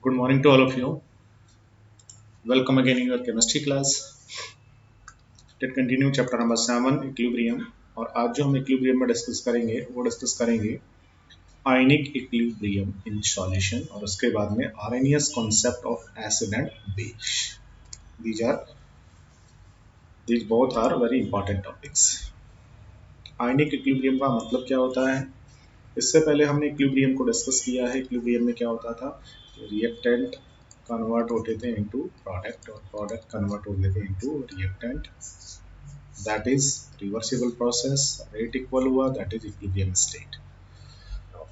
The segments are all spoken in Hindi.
Good morning to all of you. Welcome again in your chemistry class. Let's continue chapter number 7 equilibrium. और आज जो हम इक्विलिब्रियम में डिस्कस करेंगे वो डिस्कस करेंगे आयनिक इक्विलिब्रियम इन सॉल्यूशन और उसके बाद में Arrhenius concept of acid and base. these are these both are very important topics. Ionic equilibrium का मतलब क्या होता है? इससे पहले हमने इक्विलिब्रियम को डिस्कस किया है. इक्विलिब्रियम में क्या होता था? रिएक्टेंट कन्वर्ट होते थे इनटू प्रोडक्ट और प्रोडक्ट कन्वर्ट होते थे into reactant. That is reversible process. Rate equal हुआ, दैट इज इक्विलिब्रियम स्टेट.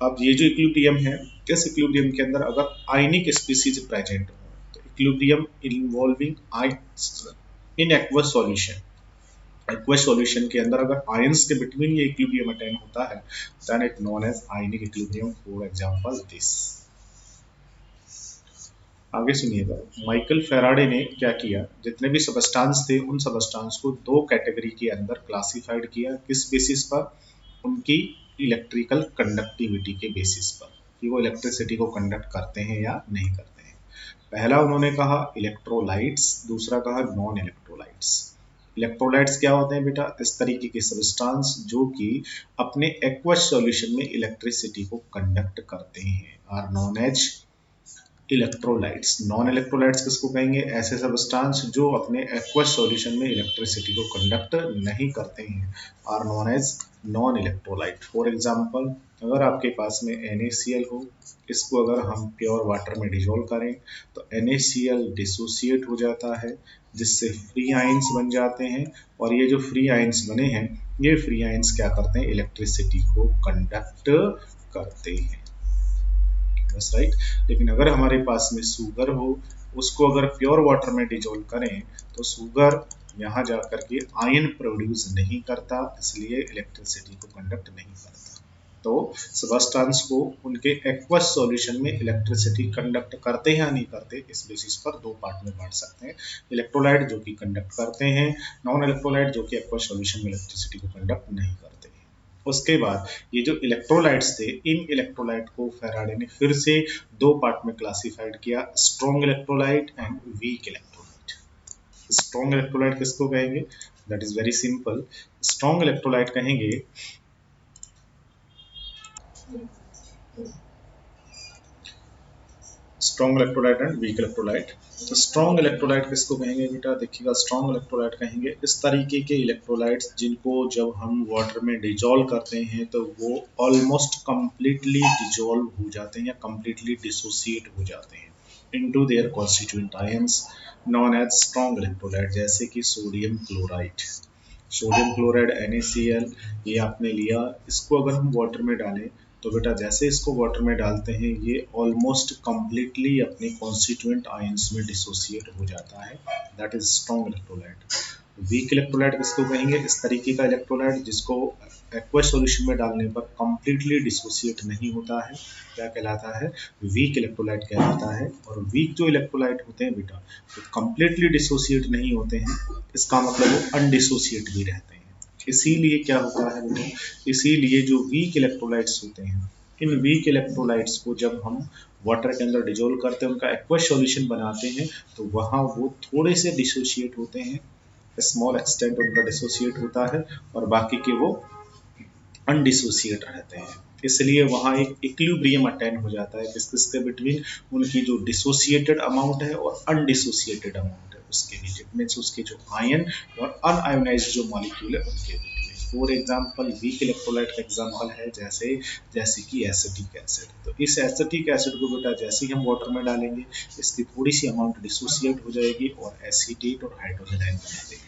अब ये जो इक्विलिब्रियम है, इस इक्विलिब्रियम के अंदर अगर आयनिक स्पीसीज प्रेजेंट हो तो equilibrium involving in aqueous solution. Aqueous solution के अंदर अगर आयंस के बिटवीन ये इक्विलिब्रियम अटेन होता है then it known as ionic equilibrium. For example this. आगे सुनिएगा. माइकल फेराडे ने क्या किया? जितने भी सबस्टांस थे उन सबस्टांस को दो कैटेगरी के अंदर क्लासिफाइड किया. किस बेसिस पर? उनकी इलेक्ट्रिकल कंडक्टिविटी के बेसिस पर कि वो इलेक्ट्रिसिटी को कंडक्ट करते हैं या नहीं करते हैं. पहला उन्होंने कहा इलेक्ट्रोलाइट्स, दूसरा कहा नॉन इलेक्ट्रोलाइट्स. इलेक्ट्रोलाइट्स क्या होते हैं बेटा? इस तरीके के सबस्टांस जो कि अपने एक्वस सॉल्यूशन में इलेक्ट्रिसिटी को कंडक्ट करते हैं are known as electrolytes. Non electrolytes किसको कहेंगे? ऐसे सबस्टांस जो अपने एक्वस सॉल्यूशन में इलेक्ट्रिसिटी को कंडक्ट नहीं करते हैं are known as non electrolyte. For example, अगर आपके पास में NaCl हो, इसको अगर हम प्योर वाटर में डिजोल्व करें तो NaCl डिसोसिएट हो जाता है जिससे फ्री आयंस बन जाते हैं. और ये जो फ्री आयंस बने हैं, ये फ्री आयंस क्या करते हैं? इलेक्ट्रिसिटी को कंडक्ट करते हैं. बस राइट. लेकिन अगर हमारे पास में शुगर हो, उसको अगर प्योर वाटर में डिजोल्व करें तो शुगर यहाँ जाकर के आयन प्रोड्यूस नहीं करता, इसलिए इलेक्ट्रिसिटी को कंडक्ट नहीं करता. तो सबस्टांस को उनके एक्वस सॉल्यूशन में इलेक्ट्रिसिटी कंडक्ट करते हैं या नहीं करते, इस बेसिस पर दो पार्ट में बांट सकते हैं. इलेक्ट्रोलाइट जो कि कंडक्ट करते हैं, नॉन इलेक्ट्रोलाइट जो कि एक्वस सॉल्यूशन में इलेक्ट्रिसिटी को कंडक्ट नहीं करते हैं. उसके बाद ये जो इलेक्ट्रोलाइट्स थे, इन इलेक्ट्रोलाइट को फेराडे ने फिर से दो पार्ट में क्लासिफाइड किया, strong electrolyte and weak electrolyte. Strong electrolyte किसको कहेंगे? That is very simple. Strong electrolyte कहेंगे strong electrolyte and weak electrolyte. तो स्ट्रॉन्ग इलेक्ट्रोलाइट किसको कहेंगे बेटा? देखिएगा, स्ट्रॉन्ग इलेक्ट्रोलाइट कहेंगे इस तरीके के इलेक्ट्रोलाइट्स जिनको जब हम वाटर में डिजोल्व करते हैं तो वो ऑलमोस्ट कंप्लीटली डिजोल्व हो जाते हैं या कंप्लीटली डिसोसिएट हो जाते हैं into their constituent ions known as strong electrolyte. जैसे कि sodium chloride. Sodium chloride NaCl ये आपने लिया, इसको अगर हम वाटर में डालें तो बेटा जैसे इसको वाटर में डालते हैं ये ऑलमोस्ट कंप्लीटली अपने कॉन्स्टिट्यूएंट आयंस में डिसोसिएट हो जाता है. That is strong electrolyte. Weak electrolyte किसको कहेंगे? इस तरीके का इलेक्ट्रोलाइट जिसको एक्वस सॉल्यूशन में डालने पर कंप्लीटली डिसोसिएट नहीं होता है, क्या कहलाता है? वीक इलेक्ट्रोलाइट कहलाता है. और वीक जो इलेक्ट्रोलाइट होते हैं बेटा वो कंप्लीटली डिसोसिएट नहीं होते हैं, इसका मतलब वो अनडिसोसिएट भी रहते हैं. इसीलिए क्या होता है बेटा? इसीलिए जो वीक इलेक्ट्रोलाइट्स होते हैं, इन वीक इलेक्ट्रोलाइट्स को जब हम वाटर के अंदर डिजोल्व करते हैं, उनका एक्वस सॉल्यूशन बनाते हैं तो वहाँ वो थोड़े से डिसोसिएट होते हैं, स्मॉल एक्सटेंट उनका डिसोसिएट होता है और बाकी के वो अनडिसोसिएट रहते हैं. इसलिए वहाँ एक इक्विलिब्रियम अटेन हो जाता है किस किस के बिटवीन? उनकी जो डिसोसिएटेड अमाउंट है और अनडिसोसिएटेड अमाउंट है उसके बीच. इट मीन्स उसके जो आयन और अनआयोनाइज्ड जो मॉलिक्यूल है उनके बीच. फॉर एग्जांपल, वीक इलेक्ट्रोलाइट का एग्जांपल है जैसे कि एसिटिक एसिड. तो इस एसिटिक एसिड को बेटा जैसे ही हम वाटर में डालेंगे इसकी थोड़ी सी अमाउंट डिसोसिएट हो जाएगी और एसीटेट और हाइड्रोजन आयन बना देगी.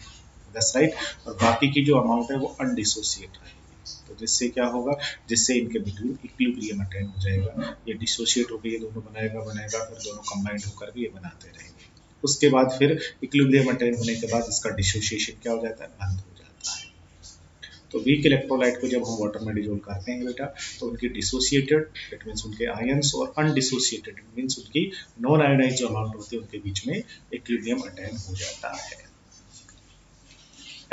That's right. और बाकी की जो अमाउंट है वो अनडिसोसिएट रहेगी. तो जिससे क्या होगा? जिससे इनके बिटवीन इक्विलिब्रियम अटेन हो जाएगा. ये डिसोसिएट होकर ये दोनों बनाएगा फिर दोनों कंबाइंड होकर भी ये बनाते रहेंगे. उसके बाद फिर इक्विलिब्रियम अटेन होने के बाद इसका डिसोसिएशन क्या हो जाता है? बंद हो जाता है. तो वीक इलेक्ट्रोलाइट को जब हम वाटर में डिजोल्व करते हैं बेटा तो उनकी डिसोसिएटेड इट मीन्स उनके आयंस और अनडिसोसिएटेड इट मीन्स उनकी नॉन आयोनाइज्ड जो अमाउंट होती है उनके बीच में इक्विलिब्रियम अटेन हो जाता है.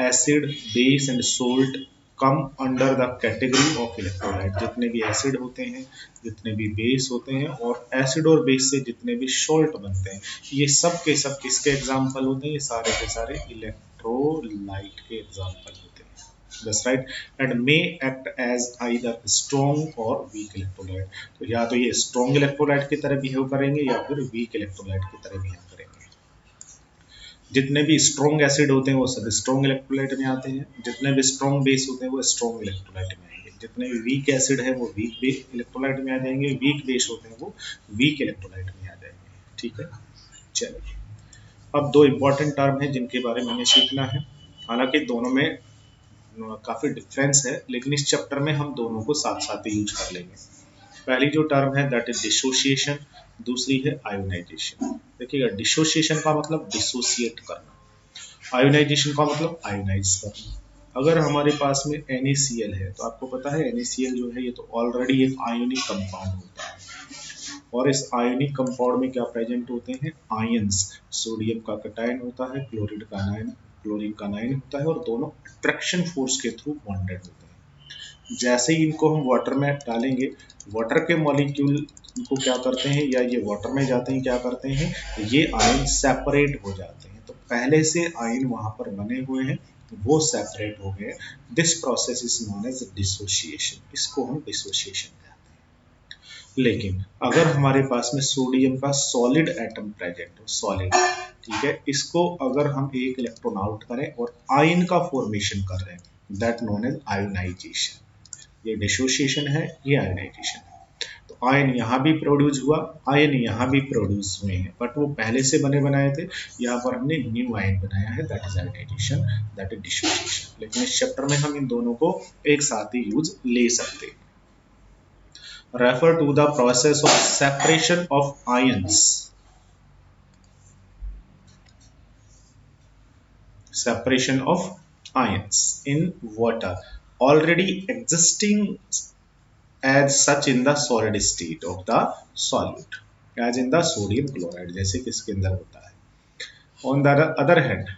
Acid, base and salt come under the category of electrolyte. जितने भी एसिड होते हैं, जितने भी बेस होते हैं, और एसिड और बेस से जितने भी सॉल्ट बनते हैं, ये सब के सब किसके एग्जाम्पल होते हैं? ये सारे के सारे इलेक्ट्रोलाइट के एग्जाम्पल होते हैं। That's right, and may act as either strong or weak electrolyte। तो या तो ये स्ट्रॉन्ग इलेक्ट्रोलाइट की तरह बिहेव करेंगे या फिर वीक इलेक्ट्रोलाइट की तरह बिहेव करेंगे। जितने भी स्ट्रॉन्ग एसिड होते हैं वो सब स्ट्रॉन्ग इलेक्ट्रोलाइट में आते हैं, जितने भी स्ट्रॉन्ग बेस होते हैं वो स्ट्रॉन्ग इलेक्ट्रोलाइट में आएंगे, जितने भी वीक एसिड है वो वीक इलेक्ट्रोलाइट में आ जाएंगे, वीक बेस होते हैं वो वीक इलेक्ट्रोलाइट में आ जाएंगे। ठीक है, चलिए अब दो इंपॉर्टेंट टर्म है जिनके बारे में हमें सीखना है। हालांकि दोनों में काफी डिफरेंस है, लेकिन इस चैप्टर में हम दोनों को साथ साथ ही यूज कर लेंगे। पहली जो टर्म है दैट इज डिसोसिएशन, दूसरी है आयोनाइजेशन। देखिएगा, डिसोसिएशन का मतलब डिसोसिएट करना, आयोनाइजेशन का मतलब आयोनाइज करना। अगर हमारे पास में NaCl है तो आपको पता है NaCl जो है ये तो ऑलरेडी एक आयोनिक कंपाउंड होता है, और इस आयोनिक कंपाउंड में क्या प्रेजेंट होते हैं? आयंस। सोडियम का कटायन होता है, क्लोरीन का आयन, क्लोरीन का आयन होता है, और दोनों अट्रैक्शन फोर्स के थ्रू बॉन्डेड होते हैं। जैसे ही इनको हम वाटर में डालेंगे, वाटर के मॉलिक्यूल इनको क्या करते हैं, या ये वाटर में जाते हैं, क्या करते हैं, ये आयन सेपरेट हो जाते हैं। तो पहले से आयन वहां पर बने हुए हैं, वो सेपरेट हो गए। This process is known as dissociation, इसको हम डिसोसिएशन कहते हैं। लेकिन अगर हमारे पास में सोडियम का सॉलिड एटम प्रेजेंट हो, सॉलिड, ठीक है, इसको अगर हम एक इलेक्ट्रॉन आउट करें और आयन का फॉर्मेशन कर रहे हैं, दैट नोन एज आयोनाइजेशन। ये डिसोसिएशन है, ये आयोनाइजेशन है। तो आयन यहाँ भी प्रोड्यूस हुआ, आयन यहाँ भी प्रोड्यूस हुए हैं, बट वो पहले से बने बनाए थे, यहाँ पर हमने न्यू आयन बनाया है, that is ionisation, that is dissociation. लेकिन इस चैप्टर में हम इन दोनों को एक साथ ही यूज ले सकते हैं। Refer to the process of separation of ions, separation of ions in water already existing as such in the solid state of the solute, as in the sodium chloride, जैसे कि इसके अंदर होता है। On the other hand,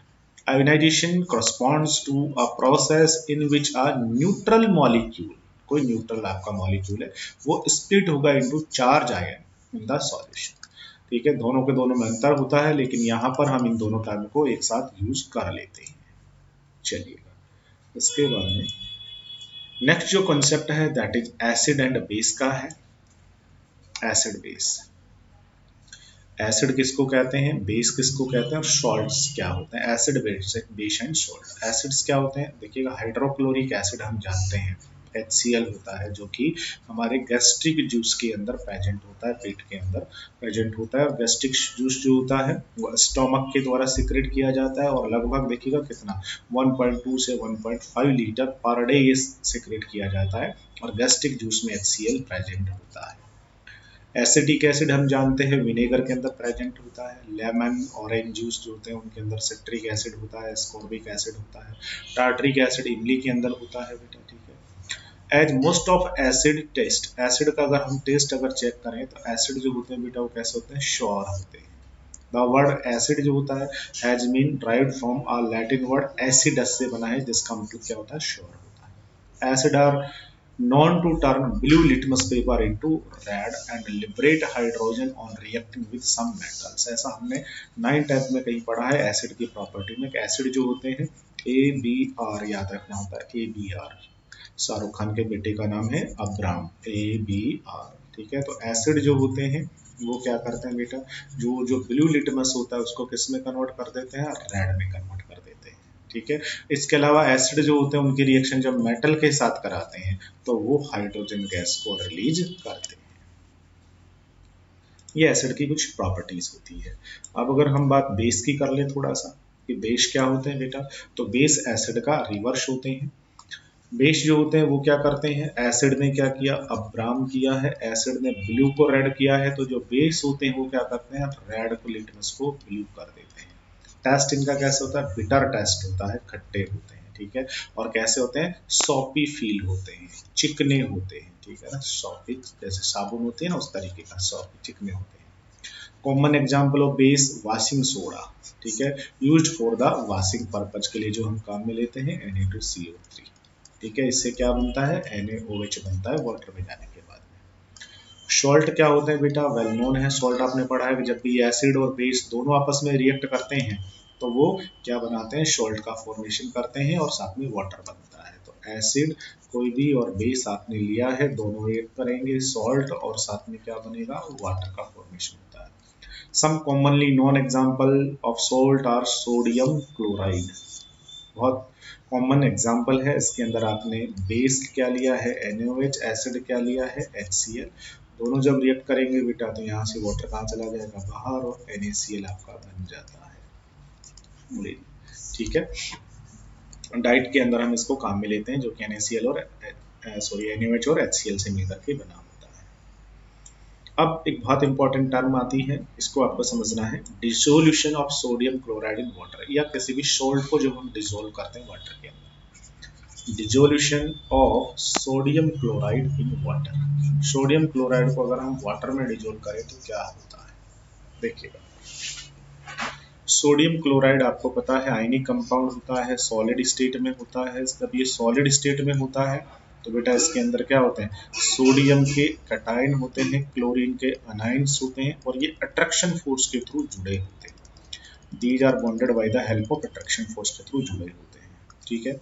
ionization corresponds to a process in which a neutral molecule, कोई न्यूट्रल आपका मॉलिक्यूल है, वो स्प्लिट होगा into charge ion in the solution. ठीक है, दोनों के दोनों में अंतर होता है, लेकिन यहाँ पर हम इन दोनों टर्म को एक साथ यूज कर लेते हैं। चलिएगा, इसके बाद में नेक्स्ट जो कॉन्सेप्ट है that is acid and base का है। एसिड बेस, एसिड किसको कहते हैं, बेस किसको कहते हैं, और सॉल्ट्स क्या होते हैं? Acid, base and salt. Acids क्या होते हैं? देखिएगा, हाइड्रोक्लोरिक एसिड हम जानते हैं, HCl होता है, जो कि हमारे गैस्ट्रिक जूस के अंदर प्रेजेंट होता है, पेट के अंदर प्रेजेंट होता है। और गैस्ट्रिक जूस जो होता है वो स्टोमक के द्वारा सिक्रेट किया जाता है, और लगभग देखिएगा कितना 1.2 से 1.5 लीटर पर डे ये सिक्रेट किया जाता है, और गैस्ट्रिक जूस में HCl प्रेजेंट होता है। एसिडिक एसिड हम जानते हैं विनेगर के अंदर प्रेजेंट होता है, लेमन ऑरेंज जूस जो होते हैं उनके अंदर सिट्रिक एसिड होता है, स्कॉर्बिक एसिड होता है, टार्टरिक एसिड इमली के अंदर होता है बेटा। ठीक है, as most of acid taste, acid का अगर हम टेस्ट अगर चेक करें तो एसिड जो होते हैं बेटा वो कैसे होते हैं, श्योर होते हैं। द वर्ड एसिड जो होता है has been derived from a Latin word acidus से बना है, जिसका मतलब क्या होता है, श्योर होता है। Acid are known to turn blue litmus paper into red and liberate hydrogen on reacting with some metals। ऐसा हमने 9th में कहीं पढ़ा है एसिड की प्रॉपर्टी में, कि एसिड जो होते हैं ABR याद रखना होता है, ABR, शाहरुख खान के बेटे का नाम है अब्राम, ABR। ठीक है, तो एसिड जो होते हैं वो क्या करते हैं बेटा, जो ब्लू लिटमस होता है उसको किस में कन्वर्ट कर देते हैं, रेड में कन्वर्ट कर देते हैं। ठीक है, इसके अलावा एसिड जो होते हैं उनकी रिएक्शन जब मेटल के साथ कराते हैं तो वो हाइड्रोजन गैस को रिलीज करते हैं। ये एसिड की कुछ प्रॉपर्टीज होती है। अब अगर हम बात बेस की कर लें थोड़ा सा, कि बेस क्या होते हैं बेटा, तो बेस एसिड का रिवर्स होते हैं। बेस जो होते हैं वो क्या करते हैं, एसिड ने क्या किया, अब्राम किया है, एसिड ने ब्लू को रेड किया है, तो जो बेस होते हैं वो क्या करते हैं, रेड को लिटमस को ब्लू कर देते हैं। टेस्ट इनका कैसे होता है, बिटर टेस्ट होता है, खट्टे होते हैं। ठीक है, और कैसे होते हैं, सॉपी फील होते हैं, चिकने होते हैं। ठीक है ना, सॉपी जैसे साबुन होती है ना उस तरीके का, सॉपी चिकने होते हैं। Common example of base washing soda, ठीक है, used for the washing purpose के लिए जो हम काम में लेते हैं, Na2CO3। ठीक है, इससे क्या बनता है, NaOH बनता है वाटर में जाने के बाद में। सॉल्ट क्या होते हैं बेटा, वेल नोन है, सॉल्ट आपने पढ़ा है कि जब भी एसिड और बेस दोनों आपस में रिएक्ट करते हैं तो वो क्या बनाते हैं, सॉल्ट का फॉर्मेशन करते हैं और साथ में वाटर बनता है। तो एसिड कोई भी और बेस आपने लिया है, दोनों रिएक्ट करेंगे, सॉल्ट और साथ में क्या बनेगा, वाटर का फॉर्मेशन होता है। Some commonly known example of salt are sodium chloride, बहुत कॉमन एग्जाम्पल है। इसके अंदर आपने बेस क्या लिया है, NaOH, एसिड क्या लिया है, HCl, दोनों जब रिएक्ट करेंगे बेटा तो यहाँ से वाटर कहाँ चला जाएगा, बाहर, और NaCl आपका बन जाता है। ठीक है, डाइट के अंदर हम इसको काम में लेते हैं, जो कि NaCl और NaOH और HCl से मिलकर के बना होता है। अब एक बहुत इंपॉर्टेंट टर्म आती है, इसको आपको समझना है, dissolution of sodium chloride in water, या किसी भी सॉल्ट को जब हम डिसोल्व करते हैं वाटर के अंदर। Dissolution of sodium chloride in water, sodium chloride को अगर हम वाटर में डिसोल्व करें तो क्या होता है, देखिएगा। सोडियम क्लोराइड आपको पता है आयनिक कंपाउंड होता है, सॉलिड स्टेट में होता है। जब ये सॉलिड स्टेट में होता है तो बेटा इसके अंदर क्या होते हैं, सोडियम के कैटायन होते हैं, क्लोरीन के अनाइंस होते हैं, और ये अट्रैक्शन फोर्स के थ्रू जुड़े होते हैं। These are bonded by the help of attraction force के थ्रू जुड़े होते हैं। ठीक है,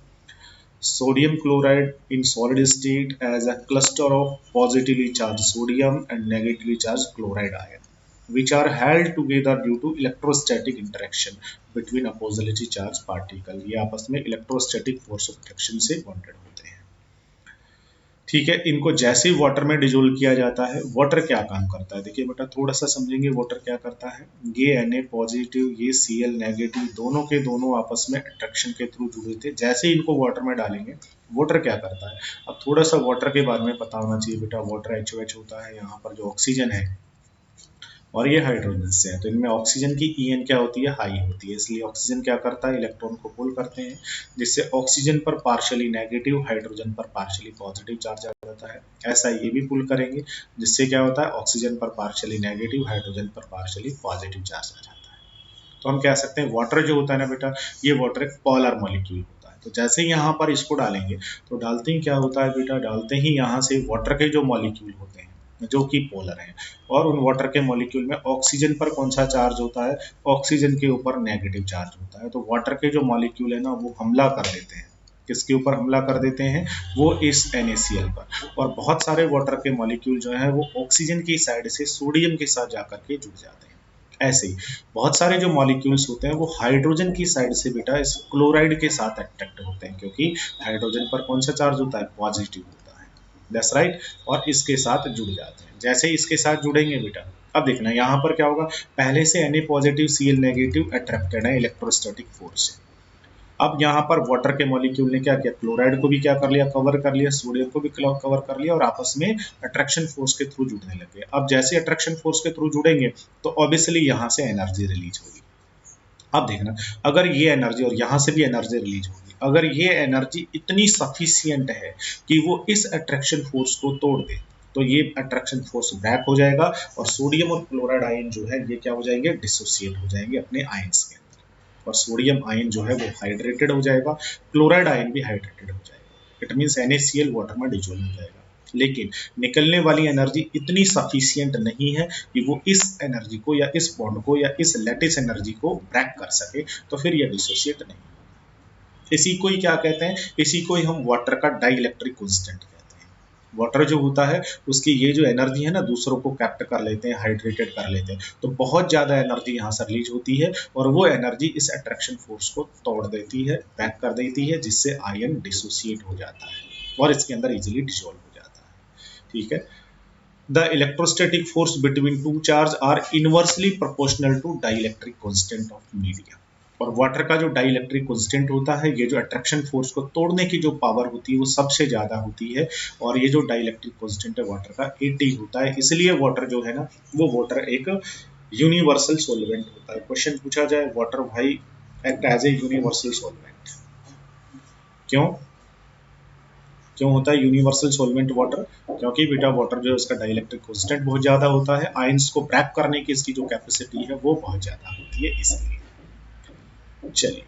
sodium chloride in solid state as a cluster of positively charged sodium and negatively charged chloride ion, which are held together due to electrostatic interaction between oppositely charged particle। ये आपस में electrostatic force of attraction से bonded होते हैं। ठीक है, इनको जैसे ही वाटर में डिजोल्व किया जाता है, वाटर क्या काम करता है, देखिए बेटा थोड़ा सा समझेंगे वाटर क्या करता है। ये Na पॉजिटिव, ये Cl नेगेटिव, दोनों के दोनों आपस में अट्रैक्शन के थ्रू जुड़े थे। जैसे ही इनको वाटर में डालेंगे, वाटर क्या करता है, अब थोड़ा सा वाटर के बारे में पता होना चाहिए बेटा। वाटर HOH होता है, यहाँ पर जो ऑक्सीजन है और ये हाइड्रोजन से है, तो इनमें ऑक्सीजन की En क्या होती है, हाई होती है, इसलिए ऑक्सीजन क्या करता है, इलेक्ट्रॉन को पुल करते हैं, जिससे ऑक्सीजन पर पार्शियली नेगेटिव, हाइड्रोजन पर पार्शियली पॉजिटिव चार्ज आ जाता है। ऐसा ये भी पुल करेंगे, जिससे क्या होता है, ऑक्सीजन पर पार्शियली नेगेटिव, हाइड्रोजन पर पार्शियली पॉजिटिव चार्ज आ जाता है। तो हम कह सकते हैं वाटर जो होता है ना बेटा, ये वाटर एक पोलर मॉलिक्यूल होता है। तो जैसे ही यहाँ पर इसको डालेंगे तो डालते ही क्या होता है बेटा, डालते ही यहाँ से वाटर के जो मॉलिक्यूल होते हैं जो कि पोलर हैं, और उन वाटर के मॉलिक्यूल में ऑक्सीजन पर कौन सा चार्ज होता है, ऑक्सीजन के ऊपर नेगेटिव चार्ज होता है। तो वाटर के जो मॉलिक्यूल है ना, वो हमला कर देते हैं, किसके ऊपर हमला कर देते हैं, वो इस NaCl पर, और बहुत सारे वाटर के मॉलिक्यूल जो है वो ऑक्सीजन की साइड से सोडियम के साथ जाकर के जुड़ जाते हैं। ऐसे ही बहुत सारे जो मॉलिक्यूल्स होते हैं वो हाइड्रोजन की साइड से बेटा इस क्लोराइड के साथ अट्रैक्ट होते हैं, क्योंकि हाइड्रोजन पर कौन सा चार्ज होता है, पॉजिटिव होता है, दैट्स राइट, और इसके साथ जुड़ जाते हैं। जैसे ही इसके साथ जुड़ेंगे बेटा, अब देखना यहाँ पर क्या होगा, पहले से Na positive Cl negative attracted है इलेक्ट्रोस्टैटिक फोर्स से। अब यहाँ पर वाटर के मॉलिक्यूल ने क्या किया, क्लोराइड को भी क्या कर लिया, कवर कर लिया, सोडियम को भी कवर कर लिया, और आपस में अट्रैक्शन फोर्स के थ्रू जुड़ने लगे। अब जैसे अट्रैक्शन फोर्स के थ्रू जुड़ेंगे तो ऑब्वियसली यहाँ से एनर्जी रिलीज होगी। अब देखना, अगर ये एनर्जी और यहाँ से भी एनर्जी रिलीज होगी, अगर ये एनर्जी इतनी सफिशियंट है कि वो इस अट्रैक्शन फोर्स को तोड़ दे, तो ये अट्रैक्शन फोर्स ब्रेक हो जाएगा और सोडियम और क्लोराइड आयन जो है ये क्या हो जाएंगे, डिसोसिएट हो जाएंगे अपने आयंस के अंदर, और सोडियम आयन जो है वो हाइड्रेटेड हो जाएगा, क्लोराइड आयन भी हाइड्रेटेड हो जाएगा। इट मीन्स NaCl वाटर में डिसॉल्व हो जाएगा। लेकिन निकलने वाली एनर्जी इतनी सफिशियंट नहीं है कि वो इस एनर्जी को या इस बॉन्ड को या इस लैटिस एनर्जी को ब्रेक कर सके, तो फिर ये डिसोसिएट नहीं। इसी को ही क्या कहते हैं, इसी को ही हम वाटर का डाइलेक्ट्रिक कांस्टेंट कहते हैं। वाटर जो होता है उसकी ये जो एनर्जी है ना, दूसरों को कैप्ट कर लेते हैं, हाइड्रेटेड कर लेते हैं, तो बहुत ज़्यादा एनर्जी यहाँ से रिलीज होती है, और वो एनर्जी इस अट्रैक्शन फोर्स को तोड़ देती है, ब्रेक कर देती है, जिससे आयन डिसोसिएट हो जाता है और इसके अंदर इजिली डिसॉल्व हो जाता है। ठीक है, the electrostatic force between two charge are inversely proportional to dielectric constant of media। और वाटर का जो डाइलेक्ट्रिक कांस्टेंट होता है, ये जो अट्रैक्शन फोर्स को तोड़ने की जो पावर होती है वो सबसे ज्यादा होती है, और ये जो डाइलेक्ट्रिक कांस्टेंट है वाटर का 80 होता है। इसलिए वाटर जो है ना, वो वाटर एक यूनिवर्सल सॉल्वेंट होता है। क्वेश्चन पूछा जाए, वाटर भाई act as a universal solvent, क्यों होता है यूनिवर्सल सॉल्वेंट वाटर, क्योंकि बेटा वाटर जो है उसका डाइलेक्ट्रिक कांस्टेंट बहुत ज़्यादा होता है, आयंस को ब्रेक करने की इसकी जो कैपेसिटी है वो बहुत ज़्यादा होती है, इसलिए। चलिए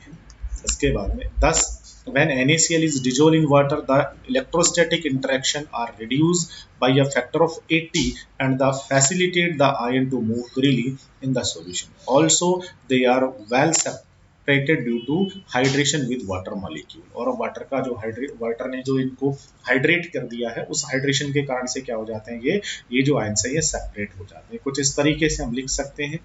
इसके बाद में 10 When NaCl is dissolved in water, the electrostatic interaction are reduced by a factor of 80 and the facilitate the ion to move freely in the solution. Also, they are well separated due to hydration with water molecule. और वाटर का जो वाटर ने जो इनको हाइड्रेट कर दिया है, उस हाइड्रेशन के कारण से क्या हो जाते हैं, ये जो आयंस है ये सेपरेट हो जाते हैं। कुछ इस तरीके से हम लिख सकते हैं,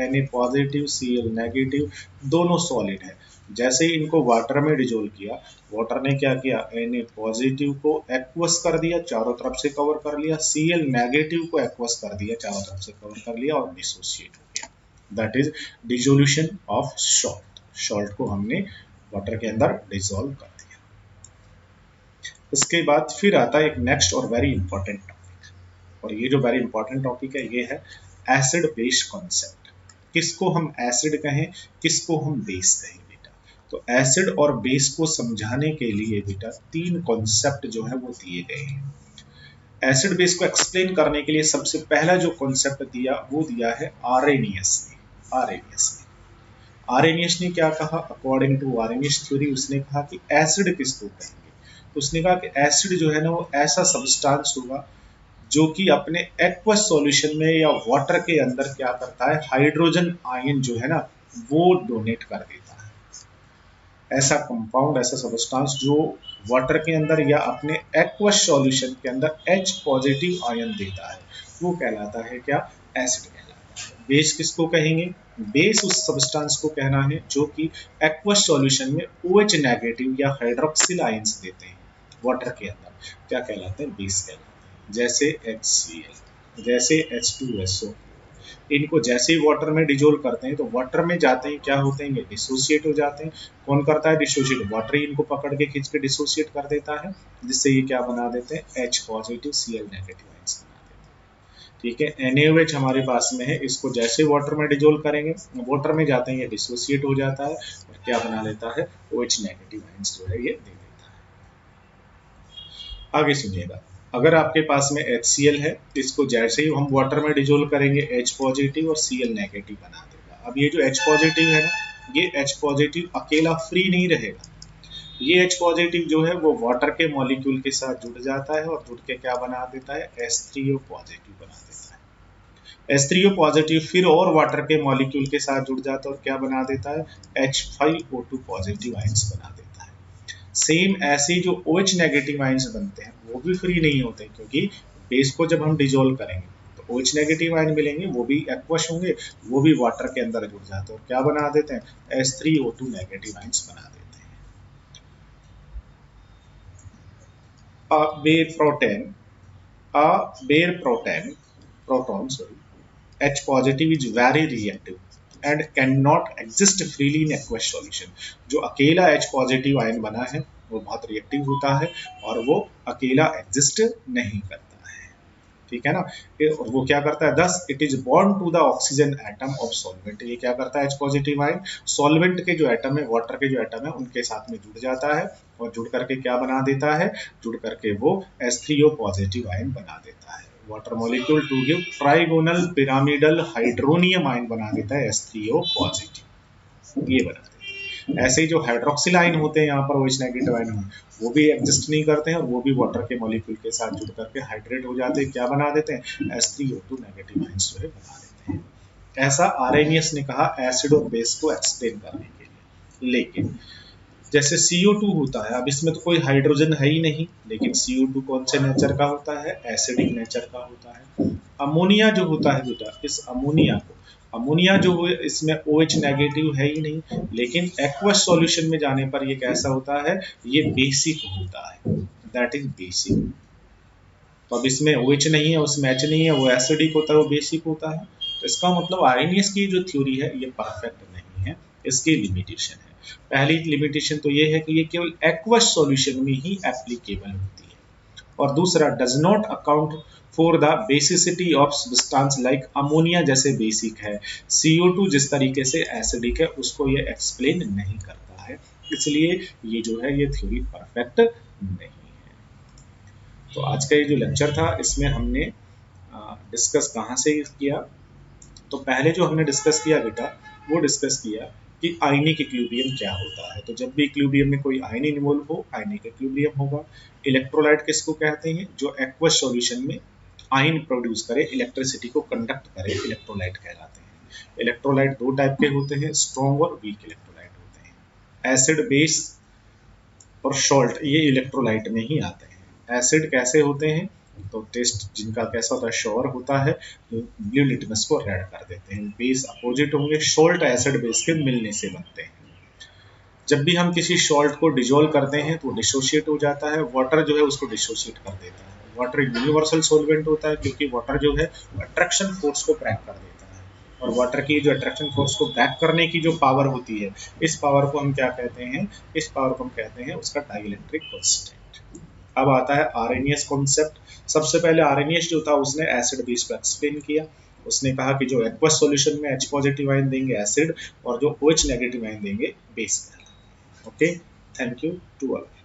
Na पॉजिटिव Cl नेगेटिव दोनों सॉलिड है। जैसे ही इनको वाटर में डिजोल्व किया, वाटर ने क्या किया, Na पॉजिटिव को एक्वस कर दिया, चारों तरफ से कवर कर लिया, Cl नेगेटिव को एक्वस कर दिया, चारों तरफ से कवर कर लिया और डिसोसिएट हो गया। That is dissolution of salt. Salt को हमने वाटर के अंदर डिजोल्व कर दिया। इसके बाद फिर आता है एक नेक्स्ट और वेरी इंपॉर्टेंट टॉपिक, और ये जो वेरी इंपॉर्टेंट टॉपिक है ये है एसिड बेस कॉन्सेप्ट। किसको हम एसिड कहें, किसको हम बेस कहें बेटा? तो एसिड और बेस को समझाने के लिए बेटा तीन कॉन्सेप्ट जो है वो दिए गए हैं। एसिड बेस को एक्सप्लेन करने के लिए सबसे पहला जो कॉन्सेप्ट दिया वो दिया है आर्रेनियस ने। आर्रेनियस ने क्या कहा? अकॉर्डिंग टू आर्रेनियस थ्योरी उसने कहा कि एसिड किसको कहेंगे? उसने कहा कि एसिड जो है ना वो ऐसा सब्सटेंस होगा जो कि अपने एक्वस सॉल्यूशन में या वाटर के अंदर क्या करता है, हाइड्रोजन आयन जो है ना वो डोनेट कर देता है। ऐसा कंपाउंड, ऐसा सब्सटेंस जो वाटर के अंदर या अपने एक्वस सॉल्यूशन के अंदर H पॉजिटिव आयन देता है, वो कहलाता है क्या? एसिड कहलाता है। बेस किसको कहेंगे? बेस उस सब्सटेंस को कहना है जो कि एक्वस सॉल्यूशन में OH नेगेटिव या हाइड्रोक्सिल आयंस देते हैं वाटर के अंदर, क्या कहलाते हैं? बेस कहलाते हैं। जैसे HCl, जैसे H2SO, इनको जैसे ही वाटर में डिजोल्व करते हैं तो वाटर में जाते हैं, क्या होते हैं? ये डिसोसिएट हो जाते हैं। कौन करता है डिसोसिएट? वाटर ही इनको पकड़ के खींच के डिसोसिएट कर देता है, जिससे ये क्या बना देते हैं? H positive Cl negative ions बना देते हैं। ठीक है, NaOH हमारे पास में है, इसको जैसे वाटर में डिजोल्व करेंगे, वाटर में जाते हैं, ये डिसोसिएट हो जाता है और क्या बना लेता है? OH नेगेटिव आयंस जो है ये दे देता है। आगे सुनिएगा, अगर आपके पास में HCl है, इसको जैसे ही हम वाटर में डिजोल्व करेंगे H पॉजिटिव और Cl नेगेटिव बना देगा। अब ये जो H पॉजिटिव है ना, ये H पॉजिटिव अकेला फ्री नहीं रहेगा, ये H पॉजिटिव जो है वो वाटर के मॉलिक्यूल के साथ जुड़ जाता है और जुड़ के क्या बना देता है? H3O पॉजिटिव बना देता है। H3O पॉजिटिव फिर और वाटर के मॉलिक्यूल के साथ जुड़ जाता है और क्या बना देता है? H5O2 पॉजिटिव आयंस बना देता है। सेम ऐसे जो OH नेगेटिव आयंस बनते हैं वो भी फ्री नहीं होते, क्योंकि बेस को जब हम डिजोल्व करेंगे तो OH नेगेटिव आयन मिलेंगे, वो भी एक्वस होंगे, वो भी वाटर के अंदर जुड़ जाते हैं और क्या बना देते हैं? H3O2 नेगेटिव आयंस बना देते हैं। bare proton H positive is very reactive and cannot exist freely in aqueous solution। जो अकेला H पॉजिटिव आयन बना है वो बहुत रिएक्टिव होता है और वो अकेला एग्जिस्ट नहीं करता है। ठीक है ना, और वो क्या करता है? Thus it is bond to the oxygen atom of solvent. ये क्या करता है? H पॉजिटिव आयन सॉल्वेंट के जो एटम है, वाटर के जो एटम है, उनके साथ में जुड़ जाता है और जुड़ करके क्या बना देता है? जुड़ करके वो H3O पॉजिटिव आयन बना देता है। Water molecule to give trigonal pyramidal hydronium ion बना देता है H3O पॉजिटिव, ये बना देता है। ऐसे ही जो हाइड्रोक्सिल आयन होते हैं यहाँ पर OH नेगेटिव आयन वो भी एग्जिस्ट नहीं करते हैं और वो भी वाटर के मॉलिक्यूल के साथ जुड़ करके हाइड्रेट हो जाते हैं, क्या बना देते हैं? H3O2 नेगेटिव आयंस जो है बना देते हैं। ऐसा आर्रेनियस ने कहा एसिड और बेस को एक्सप्लेन करने के लिए। लेकिन जैसे CO2 होता है, अब इसमें तो कोई हाइड्रोजन है ही नहीं, लेकिन CO2 कौन से नेचर का होता है? एसिडिक नेचर का होता है। अमोनिया जो होता है बेटा, इस अमोनिया जो है इसमें OH नेगेटिव है ही नहीं, लेकिन एक्वस सॉल्यूशन में जाने पर ये कैसा होता है? ये बेसिक होता है, दैट इज बेसिक। तो अब इसमें OH नहीं है, उसमें H नहीं है, वो एसिडिक होता है, वो बेसिक होता है। तो इसका मतलब आर्रेनियस की जो थ्योरी है ये परफेक्ट नहीं है, इसकी लिमिटेशन है। पहली लिमिटेशन तो ये है कि ये केवल एक्वस सॉल्यूशन में ही एप्लीकेबल होती है, और दूसरा does not account for the basicity of substance like ammonia जैसे बेसिक है, CO2 जिस तरीके से एसिडिक है उसको ये एक्सप्लेन नहीं करता है, इसलिए ये जो है ये थ्योरी परफेक्ट नहीं है। तो आज का ये जो लेक्चर था इसमें हमने डिस्कस कहाँ से किया? तो पहले जो हमने डिस्कस किया बेटा, वो डिस्कस किया कि आयनिक इक्विलिब्रियम क्या होता है। तो जब भी इक्विलिब्रियम में कोई आयन इन्वॉल्व हो, आयनिक इक्विलिब्रियम होगा। इलेक्ट्रोलाइट किसको कहते हैं? जो एक्वस सॉल्यूशन में आयन प्रोड्यूस करे, इलेक्ट्रिसिटी को कंडक्ट करे, इलेक्ट्रोलाइट कहलाते हैं। इलेक्ट्रोलाइट दो टाइप के होते हैं, स्ट्रॉन्ग और वीक इलेक्ट्रोलाइट होते हैं। एसिड, बेस और सॉल्ट ये इलेक्ट्रोलाइट में ही आते हैं। एसिड कैसे होते हैं? तो टेस्ट जिनका कैसा होता है, श्योर होता है, तो ब्लू लिटमस को रेड कर देते हैं। बेस अपोजिट होंगे, सॉल्ट एसिड बेस के मिलने से बनते हैं। जब भी हम किसी सॉल्ट को डिजोल्व करते हैं तो डिसोशिएट हो जाता है, वाटर जो है उसको डिसोशिएट कर देता है। वाटर यूनिवर्सल सॉल्वेंट होता है क्योंकि वाटर जो है अट्रैक्शन फोर्स को ब्रेक कर देता है, और वाटर की जो अट्रैक्शन फोर्स को ब्रेक करने की जो पावर होती है, इस पावर को हम क्या कहते हैं? इस पावर को हम कहते हैं उसका डाइलेक्ट्रिक कांस्टेंट। अब आता है आरएनएस कॉन्सेप्ट। सबसे पहले आरएनएस जो था उसने एसिड बेस को एक्सप्लेन किया। उसने कहा कि जो एक्वस सॉल्यूशन में H पॉजिटिव आयन देंगे एसिड, और जो OH नेगेटिव आयन देंगे base. Okay, thank you to all.